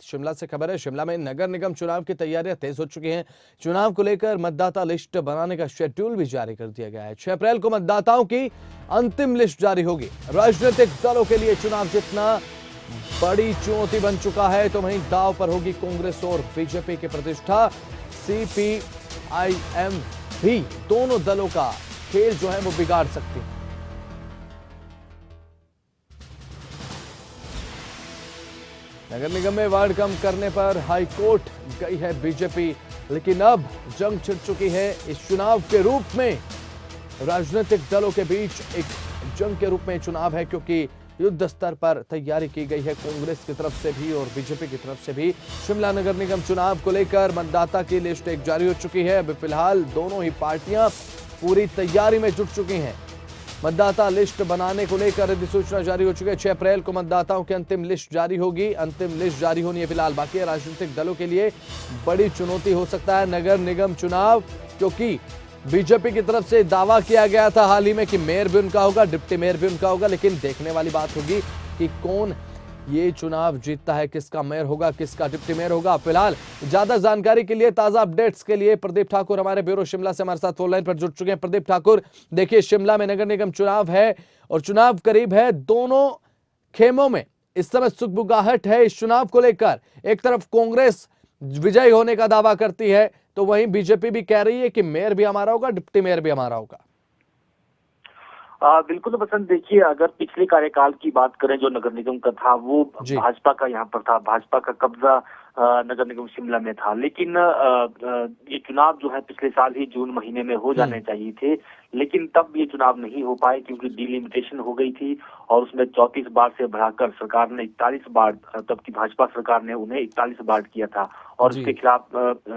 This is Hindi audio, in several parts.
शिमला से खबर है। शिमला में नगर निगम चुनाव की तैयारियां तेज हो चुकी हैं। चुनाव को लेकर मतदाता लिस्ट बनाने का शेड्यूल भी जारी कर दिया गया है। 6 अप्रैल को मतदाताओं की अंतिम लिस्ट जारी होगी। राजनीतिक दलों के लिए चुनाव जीतना बड़ी चुनौती बन चुका है, तो वहीं दांव पर होगी कांग्रेस और बीजेपी की प्रतिष्ठा। CPIM भी दोनों दलों का खेल जो है वो बिगाड़ सकती है। नगर निगम में वार्ड कम करने पर हाईकोर्ट गई है बीजेपी, लेकिन अब जंग छिड़ चुकी है। इस चुनाव के रूप में राजनीतिक दलों के बीच एक जंग के रूप में चुनाव है, क्योंकि युद्ध स्तर पर तैयारी की गई है कांग्रेस की तरफ से भी और बीजेपी की तरफ से भी। शिमला नगर निगम चुनाव को लेकर मतदाता की लिस्ट एक जारी हो चुकी है। अभी फिलहाल दोनों ही पार्टियां पूरी तैयारी में जुट चुकी हैं। मतदाता लिस्ट बनाने को लेकर अधिसूचना जारी हो चुकी है। 6 अप्रैल को मतदाताओं की अंतिम लिस्ट जारी होगी। अंतिम लिस्ट जारी होनी है फिलहाल बाकी है। राजनीतिक दलों के लिए बड़ी चुनौती हो सकता है नगर निगम चुनाव, क्योंकि बीजेपी की तरफ से दावा किया गया था हाल ही में कि मेयर भी उनका होगा, डिप्टी मेयर भी उनका होगा, लेकिन देखने वाली बात होगी कि कौन ये चुनाव जीतता है, किसका मेयर होगा, किसका डिप्टी मेयर होगा। फिलहाल ज्यादा जानकारी के लिए, ताजा अपडेट्स के लिए प्रदीप ठाकुर हमारे ब्यूरो शिमला से हमारे साथ फोन लाइन पर जुड़ चुके हैं। प्रदीप ठाकुर, देखिए शिमला में नगर निगम चुनाव है और चुनाव करीब है। दोनों खेमों में इस समय सुगबुगाहट है इस चुनाव को लेकर। एक तरफ कांग्रेस विजयी होने का दावा करती है, तो वहीं बीजेपी भी कह रही है कि मेयर भी हमारा होगा, डिप्टी मेयर भी हमारा होगा। बिल्कुल बसंत, देखिए अगर पिछले कार्यकाल की बात करें जो नगर निगम का था वो भाजपा का यहाँ पर था, भाजपा का कब्जा नगर निगम शिमला में था। लेकिन ये चुनाव जो है पिछले साल ही जून महीने में हो जाने चाहिए थे, लेकिन तब ये चुनाव नहीं हो पाए क्योंकि डिलिमिटेशन हो गई थी और उसमें 34 बार से बढ़ाकर सरकार ने 41 बार, तब की भाजपा सरकार ने उन्हें 41 बार किया था। और उसके खिलाफ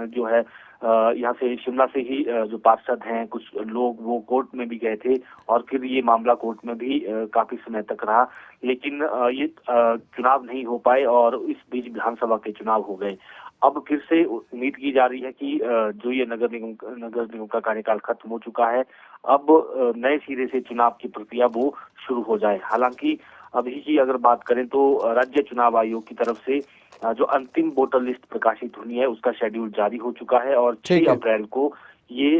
जो है यहाँ से शिमला से ही जो पार्षद हैं कुछ लोग वो कोर्ट में भी गए थे और फिर ये मामला कोर्ट में भी काफी समय तक रहा, लेकिन ये चुनाव नहीं हो पाए और इस बीच विधानसभा के चुनाव हो गए। अब फिर से उम्मीद की जा रही है कि जो ये नगर निगम का कार्यकाल खत्म हो चुका है, अब नए सिरे से चुनाव की प्रक्रिया वो शुरू हो जाए। हालांकि अभी की अगर बात करें तो राज्य चुनाव आयोग की तरफ से जो अंतिम वोटर लिस्ट प्रकाशित होनी है उसका शेड्यूल जारी हो चुका है और 6 अप्रैल को ये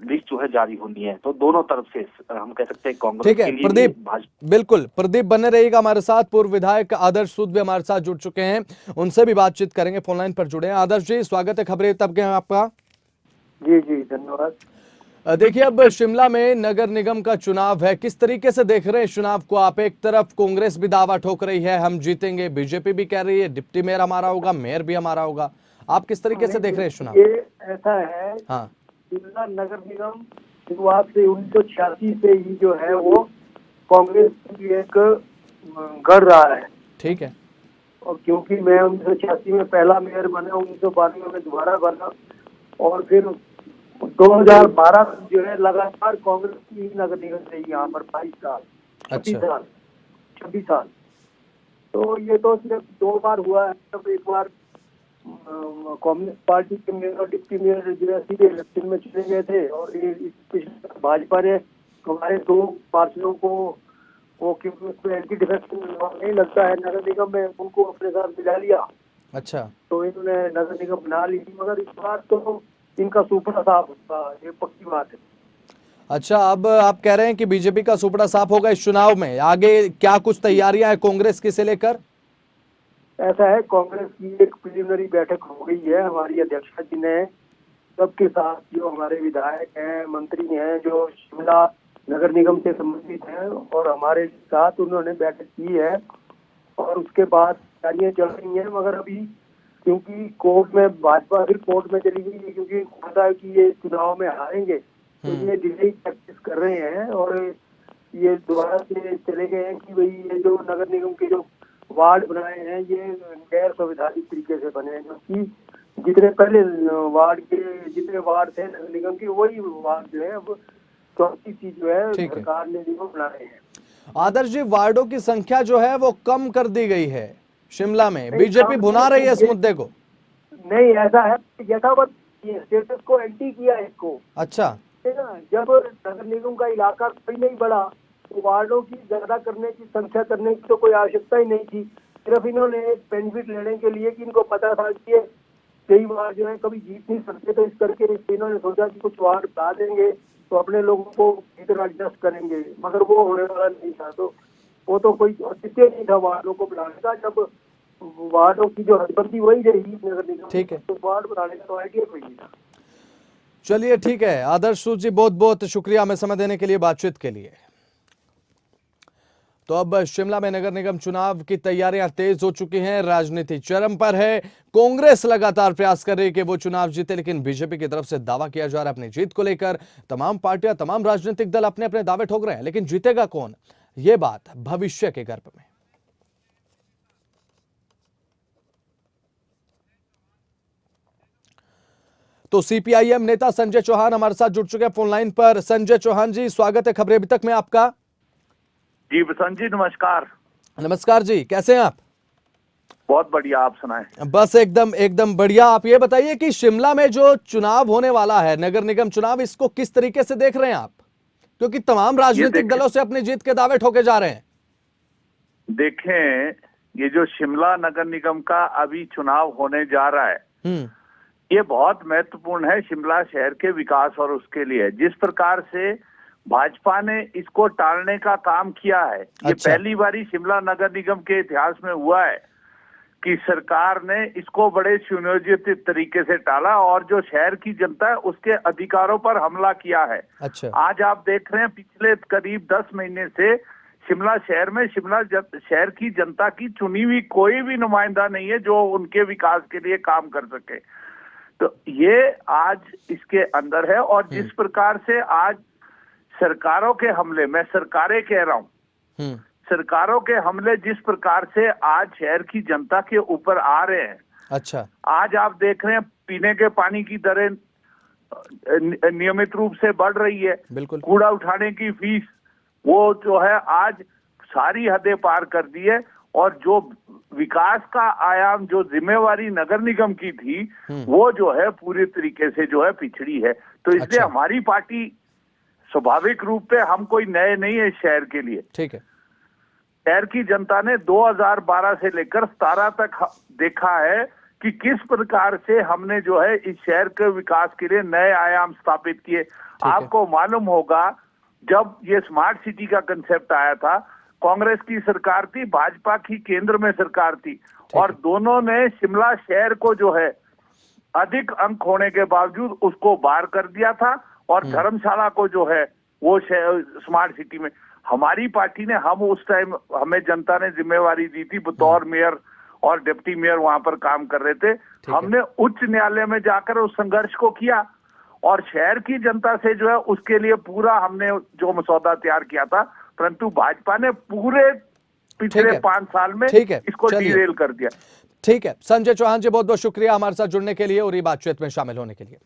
लिस्ट जो है जारी होनी है। तो दोनों तरफ से हम कह सकते हैं कांग्रेस के लिए प्रदीप, बिल्कुल प्रदीप बने रहिएगा हमारे साथ। पूर्व विधायक आदर्श सूद भी हमारे साथ जुड़ चुके हैं, उनसे भी बातचीत करेंगे, फोन लाइन पर जुड़े हैं। आदर्श जी, स्वागत है खबरें तब के आपका। जी जी धन्यवाद। देखिए अब शिमला में नगर निगम का चुनाव है, किस तरीके से देख रहे हैं इस चुनाव को आप? एक तरफ कांग्रेस भी दावा ठोक रही है हम जीतेंगे, बीजेपी भी कह रही है डिप्टी मेयर हमारा होगा, मेयर भी हमारा होगा। आप किस तरीके से देख रहे हैं इस चुनाव? ये ऐसा है, हाँ, शिमला नगर निगम शुरुआत से 1986 से ही जो है वो कांग्रेस की एक गढ़ रहा है। ठीक है। और क्योंकि मैं 1986 में पहला मेयर बना, 1992 में दोबारा बना और फिर 2012 जो है लगातार कांग्रेस की नगर निगम रही यहाँ पर 22 साल, 26 साल। तो ये तो सिर्फ 2 बार हुआ है। तब एक बार कम्युनिस्ट पार्टी के मेयर और डिप्टी मेयर जो है सीधे इलेक्शन में चुने गए थे और ये भाजपा ने हमारे 2 पार्षदों को वो क्योंकि उसमें एंटी डिफेक्शन नहीं लगता है नगर निगम में, उनको अपने साथ मिला लिया। अच्छा, तो इन्होंने नगर निगम बना ली, मगर इस बार तो इनका सुपड़ा साफ होगा, ये पक्की बात है। अच्छा, अब आप कह रहे हैं कि बीजेपी का सुपड़ा साफ होगा इस चुनाव में। आगे क्या कुछ तैयारियां हैं कांग्रेस की से लेकर? ऐसा है, कांग्रेस की एक प्रिलिमिनरी बैठक हो गई है हमारी अध्यक्षा जी ने सबके साथ, जो हमारे विधायक हैं, मंत्री हैं, जो शिमला नगर निगम से संबंधित हैं और हमारे साथ उन्होंने बैठक की है और उसके बाद तैयारियां चल रही हैं। मगर अभी क्योंकि कोर्ट में भाजपा फिर कोर्ट में चली गई क्योंकि पता है कि ये चुनाव में हारेंगे, तो ये डिले प्रैक्टिस कर रहे हैं और ये दोबारा से चले गए हैं कि भाई ये जो नगर निगम के जो वार्ड बनाए हैं ये गैर संवैधानिक तरीके से बने हैं, क्योंकि जितने पहले वार्ड के जितने वार्ड थे नगर निगम के वही वार्ड जो है अब 34 जो है सरकार ने निगम बनाए हैं। आदर्श जी, वार्डों की संख्या जो है वो कम कर दी गई है शिमला में, बीजेपी भुना रही है इस मुद्दे को। नहीं, ऐसा है यथावत स्टेटस को एंटी किया है इसको। अच्छा, जब नगर निगम का इलाका कोई नहीं बढ़ा तो वार्डों की ज्यादा करने की, संख्या करने की तो कोई आवश्यकता ही नहीं थी। सिर्फ इन्होंने बेनिफिट लेने के लिए कि इनको पता था कि ये कई बार जो है कभी जीत नहीं सकते, तो इस करके इन्होंने सोचा कि कुछ वार्ड बढ़ा देंगे तो अपने लोगों को इधर एडजस्ट करेंगे, मगर वो होने वाला नहीं था। तो वो तो कोई औचित्य नहीं था वार्डों को बढ़ाने का, जब वार्डों की जो हदबंदी वही रही नगर निगम, ठीक है, तो वार्ड बढ़ाने का तो आइडिया कोई नहीं था। चलिए ठीक है, आदर्श सूद जी बहुत बहुत शुक्रिया हमें समय देने के लिए, बातचीत के लिए। तो अब शिमला में नगर निगम चुनाव की तैयारियां तेज हो चुकी हैं, राजनीति चरम पर है। कांग्रेस लगातार प्रयास कर रही है कि वो चुनाव जीते, लेकिन बीजेपी की तरफ से दावा किया जा रहा है अपनी जीत को लेकर। तमाम पार्टियां, तमाम राजनीतिक दल अपने अपने दावे ठोक रहे हैं, लेकिन जीतेगा कौन, ये बात भविष्य के गर्भ में। तो सीपीआईएम नेता संजय चौहान हमारे साथ जुड़ चुके हैं फोन लाइन पर। संजय चौहान जी, स्वागत है खबरें अभी तक में आपका। जी बसंत जी नमस्कार। नमस्कार जी, कैसे हैं आप? बहुत बढ़िया, आप सुनाएं। बस एकदम एकदम बढ़िया। आप ये बताइए कि शिमला में जो चुनाव होने वाला है, नगर निगम चुनाव, इसको किस तरीके से देख रहे हैं आप? क्योंकि तमाम राजनीतिक दलों से अपनी जीत के दावे ठोके जा रहे हैं। देखें, ये जो शिमला नगर निगम का अभी चुनाव होने जा रहा है, ये बहुत महत्वपूर्ण है शिमला शहर के विकास और उसके लिए। जिस प्रकार से भाजपा ने इसको टालने का काम किया है, ये पहली बारी शिमला नगर निगम के इतिहास में हुआ है कि सरकार ने इसको बड़े सुनियोजित तरीके से टाला और जो शहर की जनता है उसके अधिकारों पर हमला किया है। आज आप देख रहे हैं पिछले करीब 10 महीने से शिमला शहर में शिमला शहर की जनता की चुनी हुई कोई भी नुमाइंदा नहीं है जो उनके विकास के लिए काम कर सके। तो ये आज इसके अंदर है। और जिस प्रकार से आज सरकारों के हमले, मैं सरकारें कह रहा हूं, सरकारों के हमले जिस प्रकार से आज शहर की जनता के ऊपर आ रहे हैं। आज आप देख रहे हैं पीने के पानी की दरें नियमित रूप से बढ़ रही है। बिल्कुल। कूड़ा उठाने की फीस वो जो है आज सारी हदें पार कर दी है। और जो विकास का आयाम, जो जिम्मेवारी नगर निगम की थी, वो जो है पूरी तरीके से जो है पिछड़ी है। तो इसलिए हमारी पार्टी स्वाभाविक रूप पे, हम कोई नए नहीं है शहर के लिए। ठीक है। शहर की जनता ने 2012 से लेकर 17 तक देखा है कि किस प्रकार से हमने जो है इस शहर के विकास के लिए नए आयाम स्थापित किए। आपको मालूम होगा जब ये स्मार्ट सिटी का कंसेप्ट आया था, कांग्रेस की सरकार थी, भाजपा की केंद्र में सरकार थी, और दोनों ने शिमला शहर को जो है अधिक अंक होने के बावजूद उसको बाहर कर दिया था और धर्मशाला को जो है वो स्मार्ट सिटी में हमारी पार्टी ने, हम उस टाइम हमें जनता ने जिम्मेवारी दी थी, बतौर मेयर और डिप्टी मेयर वहां पर काम कर रहे थे। हमने उच्च न्यायालय में जाकर उस संघर्ष को किया और शहर की जनता से जो है उसके लिए पूरा हमने जो मसौदा तैयार किया था, परंतु भाजपा ने पूरे पिछले 5 साल में इसको डिरेल कर दिया। ठीक है, संजय चौहान जी बहुत बहुत शुक्रिया हमारे साथ जुड़ने के लिए और ये बातचीत में शामिल होने के लिए।